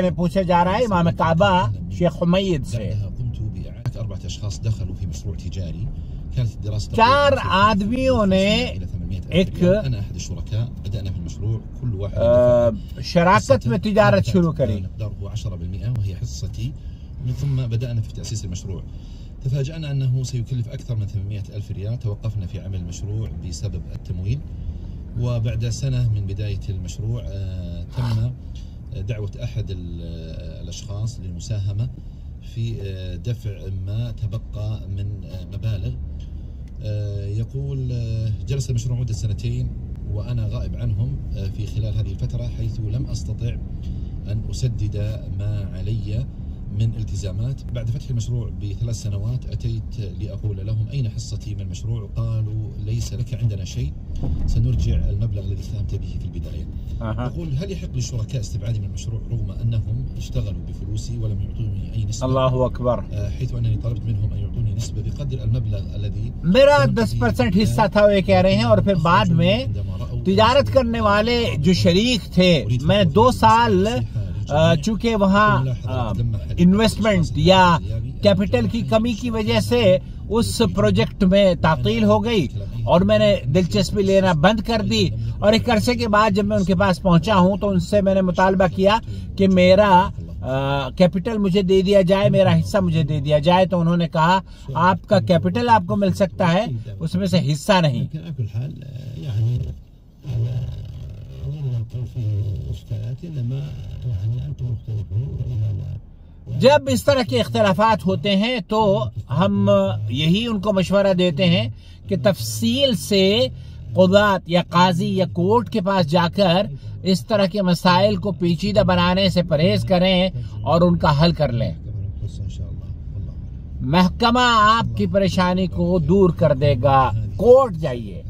में पूछा जा रहा है इमाम काबा शेख हुमैद से। 4 आदमियों ने एक शराकत में तिजारत शुरू करी। ثم بدأنا في تأسيس المشروع. تفاجأنا أنه سيكلف أكثر من 800,000 ريال. توقفنا في عمل المشروع بسبب التمويل، وبعد سنة من بداية المشروع تم دعوة أحد الأشخاص للمساهمة في دفع ما تبقى من مبالغ. يقول جلس المشروع مدة 2 وأنا غائب عنهم في خلال هذه الفترة، حيث لم أستطع أن أسدد ما علي من التزامات. بعد فتح المشروع ب3 سنوات أتيت لأقول لهم أين حصتي من المشروع؟ قالوا ليس لك عندنا شيء، سنرجع المبلغ الذي ساهمت به في البداية. يقول هل يحق للشركاء استبعادي من المشروع رغم أنهم اشتغلوا بفلوسي ولم يعطوني أي نسبة؟ الله أكبر। حيث أنني طلبت منهم أن يعطوني نسبة بقدر المبلغ الذي मेरा 10% हिस्सा था वे कह रहे हैं। और फिर बाद में तिजारत करने वाले जो शरीक थे, मैं 2 साल चूंकि वहाँ इन्वेस्टमेंट या कैपिटल की कमी की वजह से उस प्रोजेक्ट में तातील हो गई और मैंने दिलचस्पी लेना बंद कर दी। और एक अरसे के बाद जब मैं उनके पास पहुंचा हूं तो उनसे मैंने मुतालबा किया कि मेरा कैपिटल मुझे दे दिया जाए, मेरा हिस्सा मुझे दे दिया जाए। तो उन्होंने कहा आपका कैपिटल आपको मिल सकता है, उसमें से हिस्सा नहीं। जब इस तरह के इख्तिलाफात होते हैं तो हम यही उनको मशवरा देते हैं कि तफसील से क़ुज़ात या काजी या कोर्ट के पास जाकर इस तरह के मसाइल को पेचीदा बनाने से परहेज करें और उनका हल कर लें। महकमा आपकी परेशानी को दूर कर देगा। कोर्ट जाइए।